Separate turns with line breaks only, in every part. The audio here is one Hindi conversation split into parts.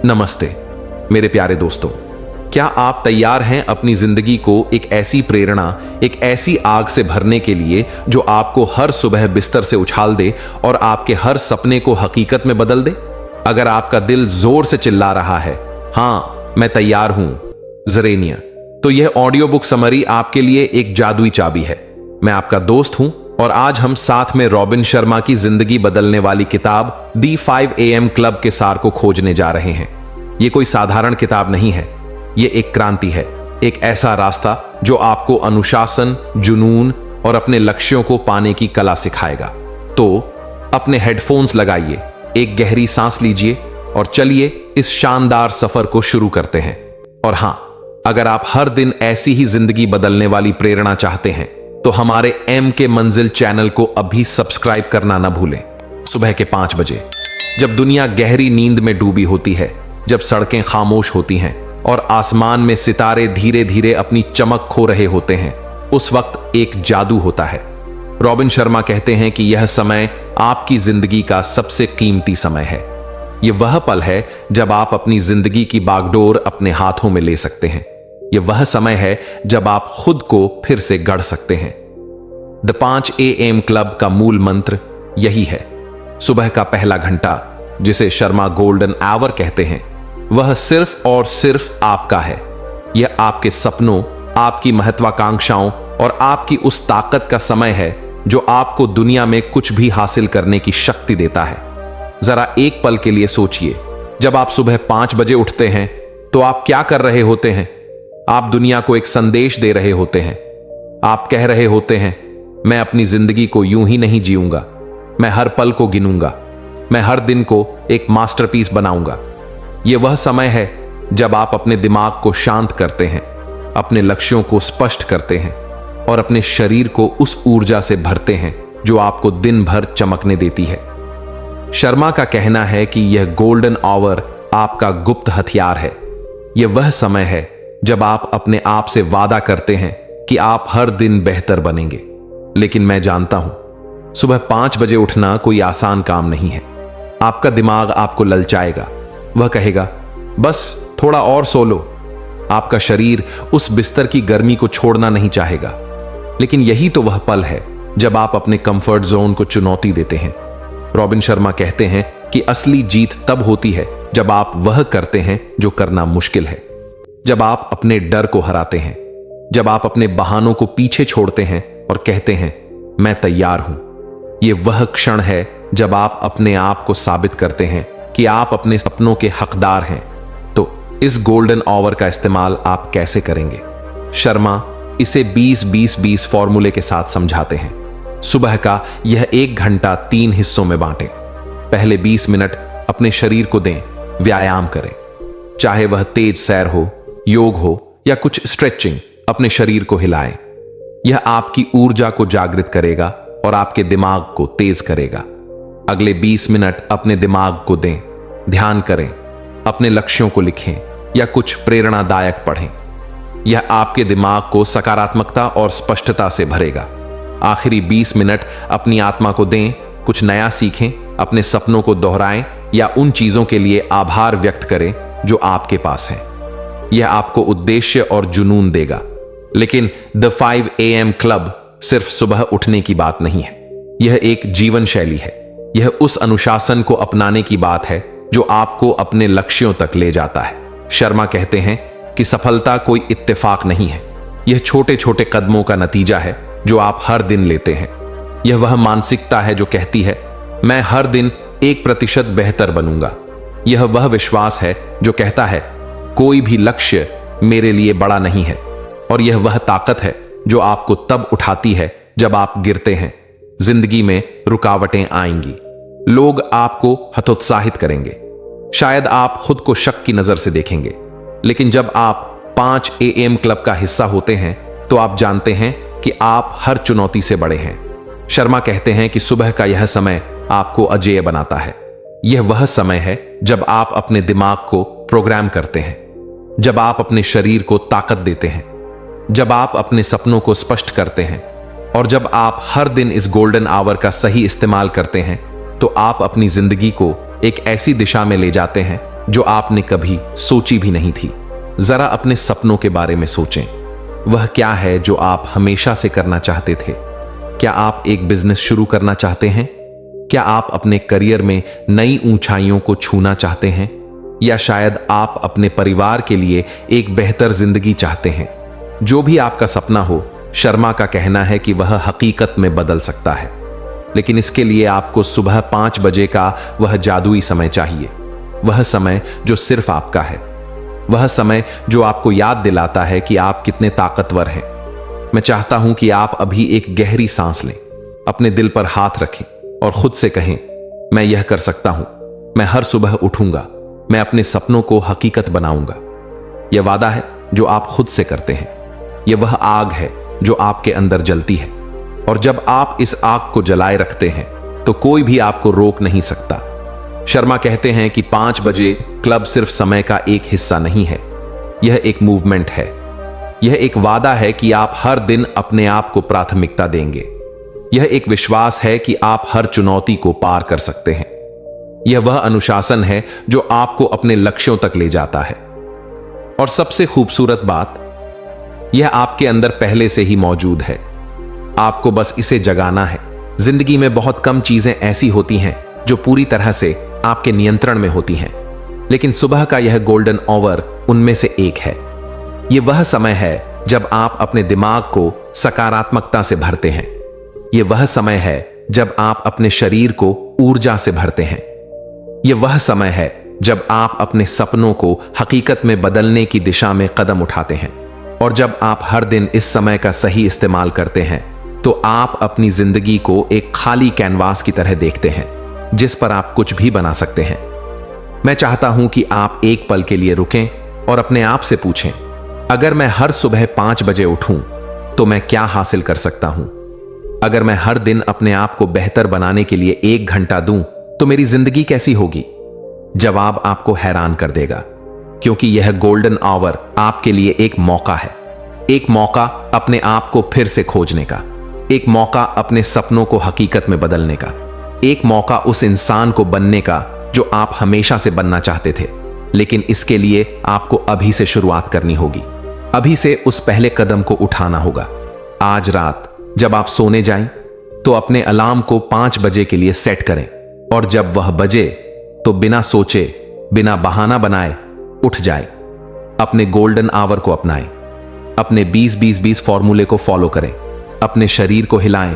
नमस्ते मेरे प्यारे दोस्तों, क्या आप तैयार हैं अपनी जिंदगी को एक ऐसी प्रेरणा, एक ऐसी आग से भरने के लिए जो आपको हर सुबह बिस्तर से उछाल दे और आपके हर सपने को हकीकत में बदल दे? अगर आपका दिल जोर से चिल्ला रहा है, हाँ मैं तैयार हूं ज़रेनिया, तो यह ऑडियो बुक समरी आपके लिए एक जादुई चाबी है। मैं आपका दोस्त हूं और आज हम साथ में रॉबिन शर्मा की जिंदगी बदलने वाली किताब दी 5 AM क्लब के सार को खोजने जा रहे हैं। ये कोई साधारण किताब नहीं है, ये एक क्रांति है, एक ऐसा रास्ता जो आपको अनुशासन, जुनून और अपने लक्ष्यों को पाने की कला सिखाएगा। तो अपने हेडफोन्स लगाइए, एक गहरी सांस लीजिए और चलिए इस शानदार सफर को शुरू करते हैं। और हां, अगर आप हर दिन ऐसी ही जिंदगी बदलने वाली प्रेरणा चाहते हैं तो हमारे एम के मंजिल चैनल को अभी सब्सक्राइब करना ना भूलें। सुबह के 5 बजे, जब दुनिया गहरी नींद में डूबी होती है, जब सड़कें खामोश होती हैं और आसमान में सितारे धीरे धीरे अपनी चमक खो रहे होते हैं, उस वक्त एक जादू होता है। रॉबिन शर्मा कहते हैं कि यह समय आपकी जिंदगी का सबसे कीमती समय है। यह वह पल है जब आप अपनी जिंदगी की बागडोर अपने हाथों में ले सकते हैं। यह वह समय है जब आप खुद को फिर से गढ़ सकते हैं। द 5 AM क्लब का मूल मंत्र यही है। सुबह का पहला घंटा, जिसे शर्मा गोल्डन आवर कहते हैं, वह सिर्फ और सिर्फ आपका है। यह आपके सपनों, आपकी महत्वाकांक्षाओं और आपकी उस ताकत का समय है जो आपको दुनिया में कुछ भी हासिल करने की शक्ति देता है। जरा एक पल के लिए सोचिए, जब आप सुबह 5 बजे उठते हैं तो आप क्या कर रहे होते हैं? आप दुनिया को एक संदेश दे रहे होते हैं। आप कह रहे होते हैं, मैं अपनी जिंदगी को यूं ही नहीं जीऊंगा, मैं हर पल को गिनूंगा, मैं हर दिन को एक मास्टरपीस बनाऊंगा। यह वह समय है जब आप अपने दिमाग को शांत करते हैं, अपने लक्ष्यों को स्पष्ट करते हैं और अपने शरीर को उस ऊर्जा से भरते हैं जो आपको दिन भर चमकने देती है। शर्मा का कहना है कि यह गोल्डन आवर आपका गुप्त हथियार है। यह वह समय है जब आप अपने आप से वादा करते हैं कि आप हर दिन बेहतर बनेंगे। लेकिन मैं जानता हूं, सुबह 5 बजे उठना कोई आसान काम नहीं है। आपका दिमाग आपको ललचाएगा, वह कहेगा बस थोड़ा और सो लो। आपका शरीर उस बिस्तर की गर्मी को छोड़ना नहीं चाहेगा। लेकिन यही तो वह पल है जब आप अपने कंफर्ट जोन को चुनौती देते हैं। रॉबिन शर्मा कहते हैं कि असली जीत तब होती है जब आप वह करते हैं जो करना मुश्किल है, जब आप अपने डर को हराते हैं, जब आप अपने बहानों को पीछे छोड़ते हैं और कहते हैं मैं तैयार हूं। यह वह क्षण है जब आप अपने आप को साबित करते हैं कि आप अपने सपनों के हकदार हैं। तो इस गोल्डन आवर का इस्तेमाल आप कैसे करेंगे? शर्मा इसे 20-20-20 फॉर्मूले के साथ समझाते हैं। सुबह का यह 1 घंटा 3 हिस्सों में बांटें। पहले 20 मिनट अपने शरीर को दें, व्यायाम करें, चाहे वह तेज सैर हो, योग हो या कुछ स्ट्रेचिंग। अपने शरीर को हिलाएं। यह आपकी ऊर्जा को जागृत करेगा और आपके दिमाग को तेज करेगा। अगले 20 मिनट अपने दिमाग को दें, ध्यान करें, अपने लक्ष्यों को लिखें या कुछ प्रेरणादायक पढ़ें। यह आपके दिमाग को सकारात्मकता और स्पष्टता से भरेगा। आखिरी 20 मिनट अपनी आत्मा को दें, कुछ नया सीखें, अपने सपनों को दोहराएं या उन चीजों के लिए आभार व्यक्त करें जो आपके पास हैं। यह आपको उद्देश्य और जुनून देगा। लेकिन द 5 AM क्लब सिर्फ सुबह उठने की बात नहीं है, यह एक जीवन शैली है। यह उस अनुशासन को अपनाने की बात है जो आपको अपने लक्ष्यों तक ले जाता है। शर्मा कहते हैं कि सफलता कोई इत्तेफाक नहीं है, यह छोटे छोटे कदमों का नतीजा है जो आप हर दिन लेते हैं। यह वह मानसिकता है जो कहती है मैं हर दिन 1% बेहतर बनूंगा। यह वह विश्वास है जो कहता है कोई भी लक्ष्य मेरे लिए बड़ा नहीं है। और यह वह ताकत है जो आपको तब उठाती है जब आप गिरते हैं। जिंदगी में रुकावटें आएंगी, लोग आपको हतोत्साहित करेंगे, शायद आप खुद को शक की नजर से देखेंगे। लेकिन जब आप 5 AM क्लब का हिस्सा होते हैं तो आप जानते हैं कि आप हर चुनौती से बड़े हैं। शर्मा कहते हैं कि सुबह का यह समय आपको अजेय बनाता है। यह वह समय है जब आप अपने दिमाग को प्रोग्राम करते हैं, जब आप अपने शरीर को ताकत देते हैं, जब आप अपने सपनों को स्पष्ट करते हैं और जब आप हर दिन इस गोल्डन आवर का सही इस्तेमाल करते हैं तो आप अपनी जिंदगी को एक ऐसी दिशा में ले जाते हैं जो आपने कभी सोची भी नहीं थी। जरा अपने सपनों के बारे में सोचें। वह क्या है जो आप हमेशा से करना चाहते थे? क्या आप एक बिजनेस शुरू करना चाहते हैं? क्या आप अपने करियर में नई ऊंचाइयों को छूना चाहते हैं? या शायद आप अपने परिवार के लिए एक बेहतर जिंदगी चाहते हैं? जो भी आपका सपना हो, शर्मा का कहना है कि वह हकीकत में बदल सकता है, लेकिन इसके लिए आपको सुबह 5 बजे का वह जादुई समय चाहिए। वह समय जो सिर्फ आपका है, वह समय जो आपको याद दिलाता है कि आप कितने ताकतवर हैं। मैं चाहता हूं कि आप अभी एक गहरी सांस लें, अपने दिल पर हाथ रखें और खुद से कहें, मैं यह कर सकता हूं, मैं हर सुबह उठूंगा, मैं अपने सपनों को हकीकत बनाऊंगा। यह वादा है जो आप खुद से करते हैं। यह वह आग है जो आपके अंदर जलती है, और जब आप इस आग को जलाए रखते हैं तो कोई भी आपको रोक नहीं सकता। शर्मा कहते हैं कि 5 बजे क्लब सिर्फ समय का एक हिस्सा नहीं है, यह एक मूवमेंट है। यह एक वादा है कि आप हर दिन अपने आप को प्राथमिकता देंगे। यह एक विश्वास है कि आप हर चुनौती को पार कर सकते हैं। यह वह अनुशासन है जो आपको अपने लक्ष्यों तक ले जाता है। और सबसे खूबसूरत बात, यह आपके अंदर पहले से ही मौजूद है, आपको बस इसे जगाना है। जिंदगी में बहुत कम चीजें ऐसी होती हैं जो पूरी तरह से आपके नियंत्रण में होती हैं, लेकिन सुबह का यह गोल्डन आवर उनमें से एक है। यह वह समय है जब आप अपने दिमाग को सकारात्मकता से भरते हैं। यह वह समय है जब आप अपने शरीर को ऊर्जा से भरते हैं। यह वह समय है जब आप अपने सपनों को हकीकत में बदलने की दिशा में कदम उठाते हैं। और जब आप हर दिन इस समय का सही इस्तेमाल करते हैं तो आप अपनी जिंदगी को एक खाली कैनवास की तरह देखते हैं जिस पर आप कुछ भी बना सकते हैं। मैं चाहता हूं कि आप एक पल के लिए रुकें और अपने आप से पूछें, अगर मैं हर सुबह 5 बजे उठूं तो मैं क्या हासिल कर सकता हूं? अगर मैं हर दिन अपने आप को बेहतर बनाने के लिए 1 घंटा दूं तो मेरी जिंदगी कैसी होगी? जवाब आपको हैरान कर देगा, क्योंकि यह गोल्डन आवर आपके लिए एक मौका है। एक मौका अपने आप को फिर से खोजने का, एक मौका अपने सपनों को हकीकत में बदलने का, एक मौका उस इंसान को बनने का जो आप हमेशा से बनना चाहते थे। लेकिन इसके लिए आपको अभी से शुरुआत करनी होगी, अभी से उस पहले कदम को उठाना होगा। आज रात जब आप सोने जाएं तो अपने अलार्म को 5 बजे के लिए सेट करें, और जब वह बजे तो बिना सोचे, बिना बहाना बनाए उठ जाए। अपने गोल्डन आवर को अपनाएं, अपने 20-20-20 फॉर्मूले को फॉलो करें, अपने शरीर को हिलाएं,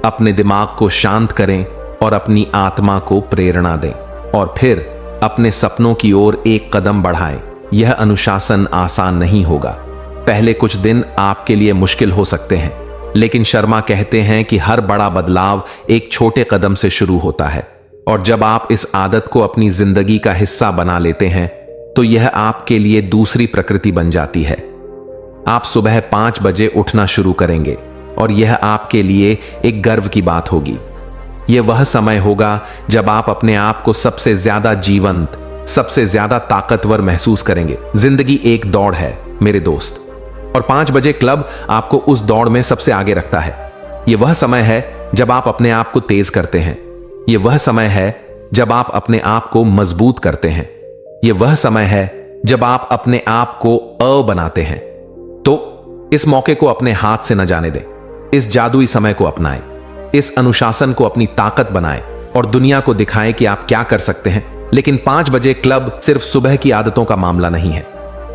अपने दिमाग को शांत करें और अपनी आत्मा को प्रेरणा दें, और फिर अपने सपनों की ओर एक कदम बढ़ाएं। यह अनुशासन आसान नहीं होगा, पहले कुछ दिन आपके लिए मुश्किल हो सकते हैं, लेकिन शर्मा कहते हैं कि हर बड़ा बदलाव एक छोटे कदम से शुरू होता है। और जब आप इस आदत को अपनी जिंदगी का हिस्सा बना लेते हैं तो यह आपके लिए दूसरी प्रकृति बन जाती है। आप सुबह 5 बजे उठना शुरू करेंगे और यह आपके लिए एक गर्व की बात होगी। यह वह समय होगा जब आप अपने आप को सबसे ज्यादा जीवंत, सबसे ज्यादा ताकतवर महसूस करेंगे। जिंदगी एक दौड़ है मेरे दोस्त, और 5 बजे क्लब आपको उस दौड़ में सबसे आगे रखता है। यह वह समय है जब आप अपने आप को तेज करते हैं। यह वह समय है जब आप अपने आप को मजबूत करते हैं। यह वह समय है जब आप अपने आप को बनाते हैं। तो इस मौके को अपने हाथ से न जाने दें। इस जादुई समय को अपनाएं, इस अनुशासन को अपनी ताकत बनाएं और दुनिया को दिखाएं कि आप क्या कर सकते हैं। लेकिन 5 बजे क्लब सिर्फ सुबह की आदतों का मामला नहीं है,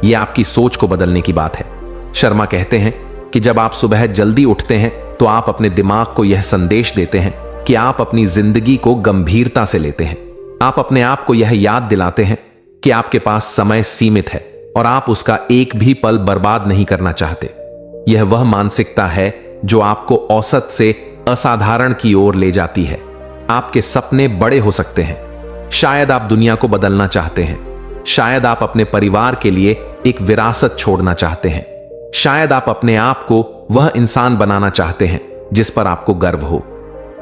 यह आपकी सोच को बदलने की बात है। शर्मा कहते हैं कि जब आप सुबह जल्दी उठते हैं तो आप अपने दिमाग को यह संदेश देते हैं कि आप अपनी जिंदगी को गंभीरता से लेते हैं। आप अपने आप को यह याद दिलाते हैं कि आपके पास समय सीमित है और आप उसका एक भी पल बर्बाद नहीं करना चाहते। यह वह मानसिकता है जो आपको औसत से असाधारण की ओर ले जाती है। आपके सपने बड़े हो सकते हैं। शायद आप दुनिया को बदलना चाहते हैं, शायद आप अपने परिवार के लिए एक विरासत छोड़ना चाहते हैं, शायद आप अपने आप को वह इंसान बनाना चाहते हैं जिस पर आपको गर्व हो।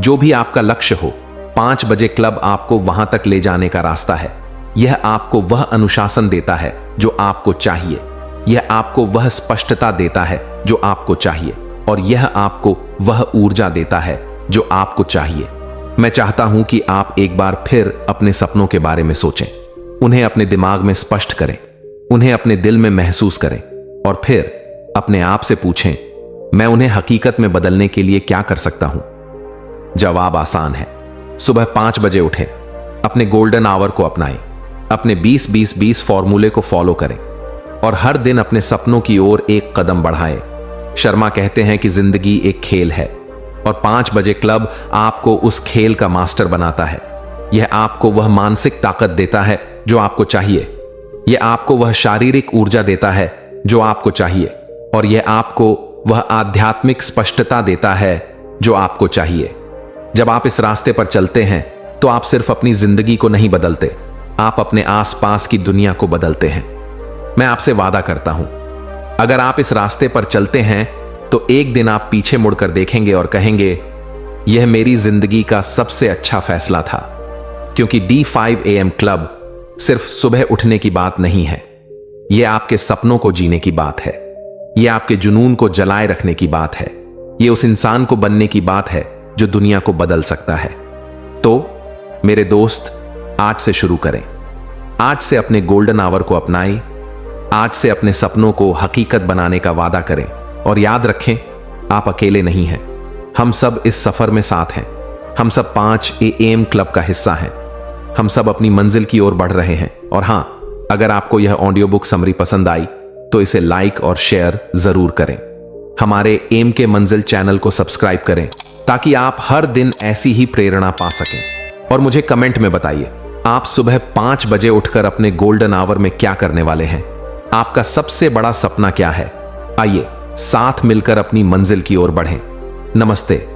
जो भी आपका लक्ष्य हो, 5 बजे क्लब आपको वहां तक ले जाने का रास्ता है। यह आपको वह अनुशासन देता है जो आपको चाहिए, यह आपको वह स्पष्टता देता है जो आपको चाहिए, और यह आपको वह ऊर्जा देता है जो आपको चाहिए। मैं चाहता हूं कि आप एक बार फिर अपने सपनों के बारे में सोचें, उन्हें अपने दिमाग में स्पष्ट करें, उन्हें अपने दिल में महसूस करें और फिर अपने आप से पूछें, मैं उन्हें हकीकत में बदलने के लिए क्या कर सकता हूं? जवाब आसान है। सुबह 5 बजे उठें, अपने गोल्डन आवर को अपनाएं, अपने 20-20-20 फॉर्मूले को फॉलो करें और हर दिन अपने सपनों की ओर एक कदम बढ़ाएं। शर्मा कहते हैं कि जिंदगी एक खेल है और 5 बजे क्लब आपको उस खेल का मास्टर बनाता है। यह आपको वह मानसिक ताकत देता है जो आपको चाहिए, यह आपको वह शारीरिक ऊर्जा देता है जो आपको चाहिए और यह आपको वह आध्यात्मिक स्पष्टता देता है जो आपको चाहिए। जब आप इस रास्ते पर चलते हैं तो आप सिर्फ अपनी जिंदगी को नहीं बदलते, आप अपने आसपास की दुनिया को बदलते हैं। मैं आपसे वादा करता हूं, अगर आप इस रास्ते पर चलते हैं तो एक दिन आप पीछे मुड़कर देखेंगे और कहेंगे, यह मेरी जिंदगी का सबसे अच्छा फैसला था। क्योंकि D5 AM क्लब सिर्फ सुबह उठने की बात नहीं है, यह आपके सपनों को जीने की बात है, यह आपके जुनून को जलाए रखने की बात है, यह उस इंसान को बनने की बात है जो दुनिया को बदल सकता है। तो मेरे दोस्त, आज से शुरू करें, आज से अपने गोल्डन आवर को अपनाएं, आज से अपने सपनों को हकीकत बनाने का वादा करें और याद रखें, आप अकेले नहीं हैं, हम सब इस सफर में साथ हैं। हम सब 5 AM क्लब का हिस्सा हैं, हम सब अपनी मंजिल की ओर बढ़ रहे हैं। और हां, अगर आपको यह ऑडियो बुक समरी पसंद आई तो इसे लाइक और शेयर जरूर करें। हमारे एम के मंजिल चैनल को सब्सक्राइब करें ताकि आप हर दिन ऐसी ही प्रेरणा पा सकें। और मुझे कमेंट में बताइए, आप सुबह 5 बजे उठकर अपने गोल्डन आवर में क्या करने वाले हैं? आपका सबसे बड़ा सपना क्या है? आइए साथ मिलकर अपनी मंजिल की ओर बढ़ें। नमस्ते।